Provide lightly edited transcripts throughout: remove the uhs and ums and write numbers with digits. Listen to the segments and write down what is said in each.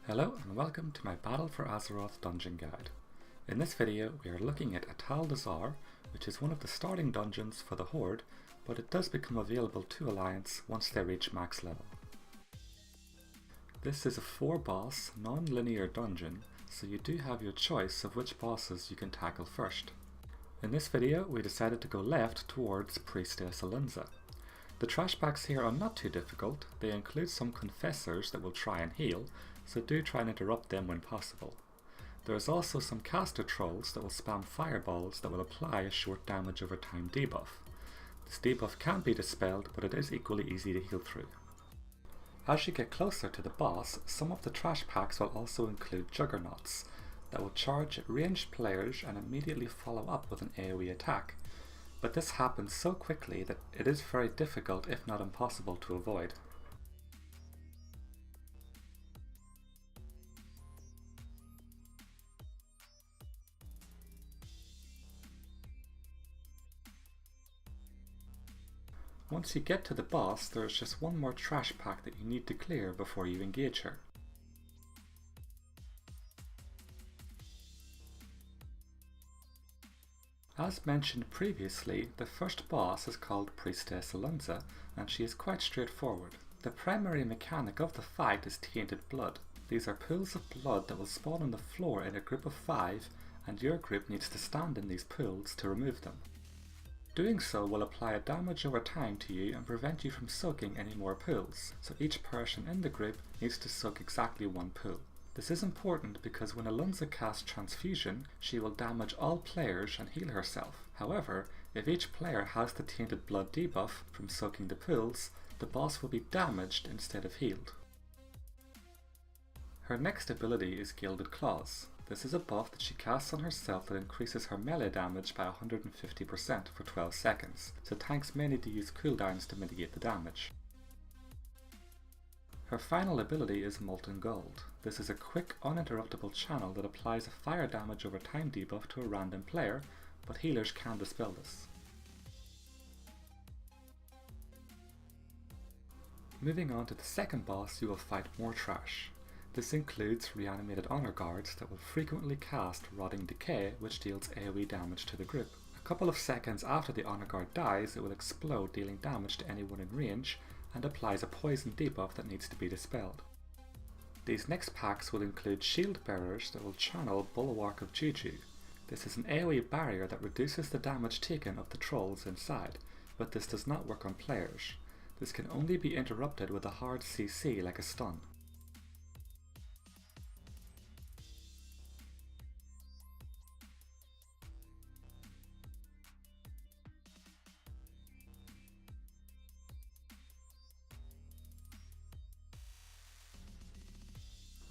Hello and welcome to my Battle for Azeroth dungeon guide. In this video we are looking at Atal'Dazar, which is one of the starting dungeons for the Horde, but it does become available to Alliance once they reach max level. This is a 4-boss, non-linear dungeon, so you do have your choice of which bosses you can tackle first. In this video we decided to go left towards Priestess Alonza. The trash packs here are not too difficult. They include some confessors that will try and heal, so do try and interrupt them when possible. There is also some caster trolls that will spam fireballs that will apply a short damage over time debuff. This debuff can be dispelled, but it is equally easy to heal through. As you get closer to the boss, some of the trash packs will also include juggernauts that will charge at ranged players and immediately follow up with an AoE attack. But this happens so quickly that it is very difficult, if not impossible, to avoid. Once you get to the boss, there is just one more trash pack that you need to clear before you engage her. As mentioned previously, the first boss is called Priestess Alonza, and she is quite straightforward. The primary mechanic of the fight is tainted blood. These are pools of blood that will spawn on the floor in a group of 5, and your group needs to stand in these pools to remove them. Doing so will apply a damage over time to you and prevent you from soaking any more pools, so each person in the group needs to soak exactly one pool. This is important because when Alonza casts Transfusion, she will damage all players and heal herself. However, if each player has the tainted blood debuff from soaking the pools, the boss will be damaged instead of healed. Her next ability is Gilded Claws. This is a buff that she casts on herself that increases her melee damage by 150% for 12 seconds, so tanks may need to use cooldowns to mitigate the damage. Her final ability is Molten Gold. This is a quick, uninterruptible channel that applies a fire damage over time debuff to a random player, but healers can dispel this. Moving on to the second boss, you will fight more trash. This includes reanimated honor guards that will frequently cast Rotting Decay, which deals AoE damage to the group. A couple of seconds after the honor guard dies, it will explode, dealing damage to anyone in range, and applies a poison debuff that needs to be dispelled. These next packs will include shield bearers that will channel Bulwark of Juju. This is an AoE barrier that reduces the damage taken of the trolls inside, but this does not work on players. This can only be interrupted with a hard CC like a stun.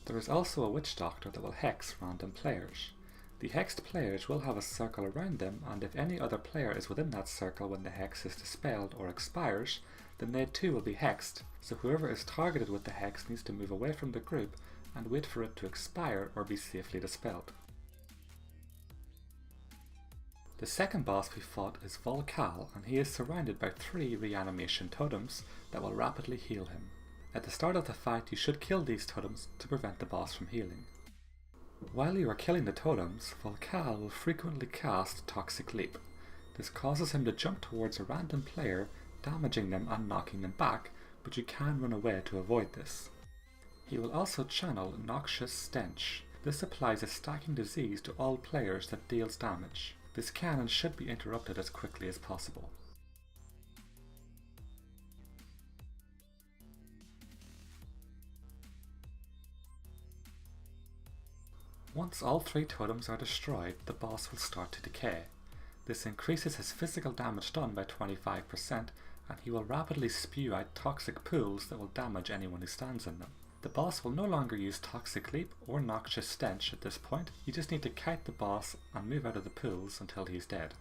There is also a Witch Doctor that will hex random players. The hexed players will have a circle around them, and if any other player is within that circle when the hex is dispelled or expires, then they too will be hexed, so whoever is targeted with the hex needs to move away from the group and wait for it to expire or be safely dispelled. The second boss we fought is Falcao, and he is surrounded by 3 reanimation totems that will rapidly heal him. At the start of the fight you should kill these totems to prevent the boss from healing. While you are killing the totems, Falcao will frequently cast Toxic Leap. This causes him to jump towards a random player, damaging them and knocking them back, but you can run away to avoid this. He will also channel Noxious Stench. This applies a stacking disease to all players that deals damage. This can and should be interrupted as quickly as possible. Once all 3 totems are destroyed, the boss will start to decay. This increases his physical damage done by 25%, and he will rapidly spew out toxic pools that will damage anyone who stands in them. The boss will no longer use Toxic Leap or Noxious Stench at this point. You just need to kite the boss and move out of the pools until he's dead.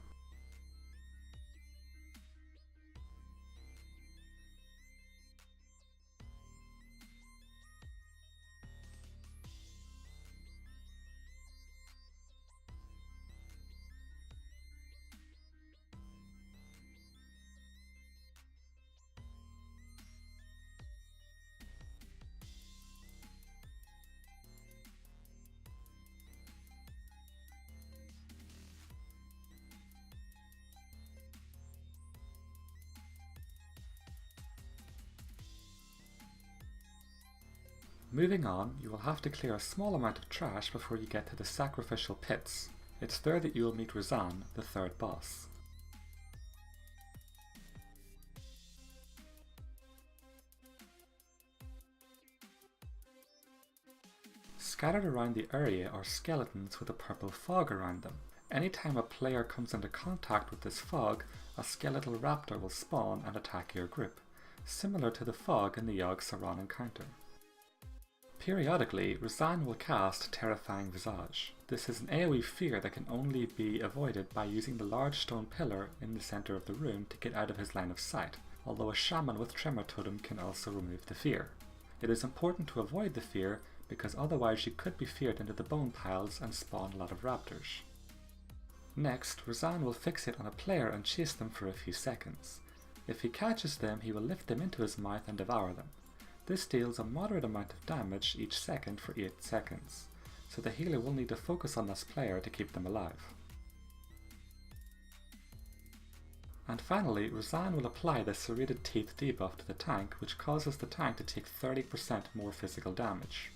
Moving on, you will have to clear a small amount of trash before you get to the sacrificial pits. It's there that you will meet Rasaan, the third boss. Scattered around the area are skeletons with a purple fog around them. Anytime a player comes into contact with this fog, a skeletal raptor will spawn and attack your group, similar to the fog in the Yogg-Saron encounter. Periodically, Rasaan will cast Terrifying Visage. This is an AoE fear that can only be avoided by using the large stone pillar in the center of the room to get out of his line of sight, although a shaman with Tremor Totem can also remove the fear. It is important to avoid the fear because otherwise you could be feared into the bone piles and spawn a lot of raptors. Next, Rasaan will fixate on a player and chase them for a few seconds. If he catches them, he will lift them into his mouth and devour them. This deals a moderate amount of damage each second for 8 seconds, so the healer will need to focus on this player to keep them alive. And finally, Rasaan will apply the Serrated Teeth debuff to the tank, which causes the tank to take 30% more physical damage.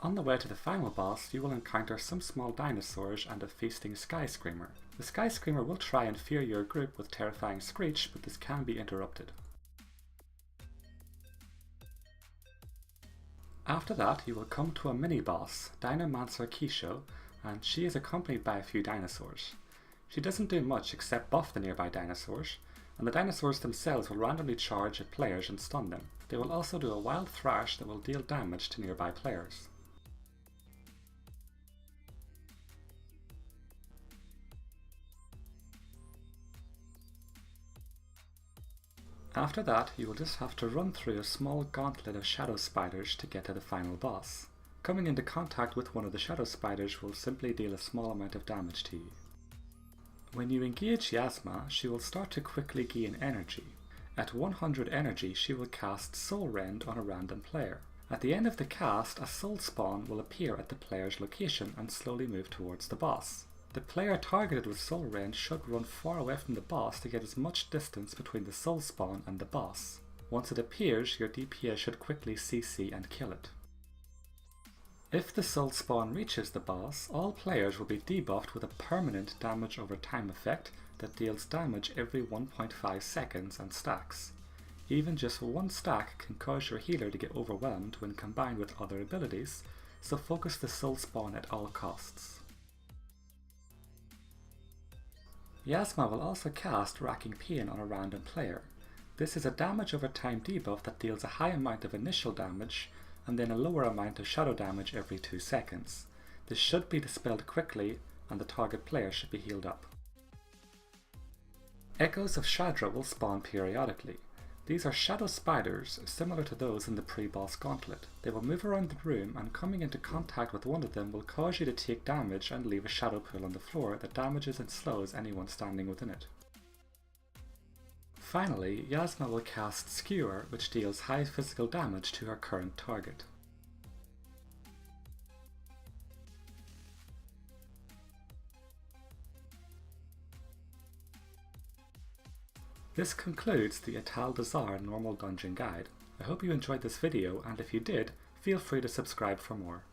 On the way to the final boss, you will encounter some small dinosaurs and a feasting Sky Screamer. The Sky Screamer will try and fear your group with Terrifying Screech, but this can be interrupted. After that, you will come to a mini-boss, Dynamat Kisho, and she is accompanied by a few dinosaurs. She doesn't do much except buff the nearby dinosaurs, and the dinosaurs themselves will randomly charge at players and stun them. They will also do a wild thrash that will deal damage to nearby players. After that, you will just have to run through a small gauntlet of shadow spiders to get to the final boss. Coming into contact with one of the shadow spiders will simply deal a small amount of damage to you. When you engage Yasma, she will start to quickly gain energy. At 100 energy, she will cast Soul Rend on a random player. At the end of the cast, a soul spawn will appear at the player's location and slowly move towards the boss. The player targeted with Soul Rend should run far away from the boss to get as much distance between the soul spawn and the boss. Once it appears, your DPS should quickly CC and kill it. If the soul spawn reaches the boss, all players will be debuffed with a permanent damage over time effect that deals damage every 1.5 seconds and stacks. Even just one stack can cause your healer to get overwhelmed when combined with other abilities, so focus the soul spawn at all costs. Yasma will also cast Racking Pain on a random player. This is a damage over time debuff that deals a high amount of initial damage and then a lower amount of shadow damage every 2 seconds. This should be dispelled quickly and the target player should be healed up. Echoes of Shadra will spawn periodically. These are shadow spiders similar to those in the pre-boss gauntlet. They will move around the room and coming into contact with one of them will cause you to take damage and leave a shadow pool on the floor that damages and slows anyone standing within it. Finally, Yasma will cast Skewer, which deals high physical damage to her current target. This concludes the Atal'Dazar normal dungeon guide. I hope you enjoyed this video, and if you did, feel free to subscribe for more.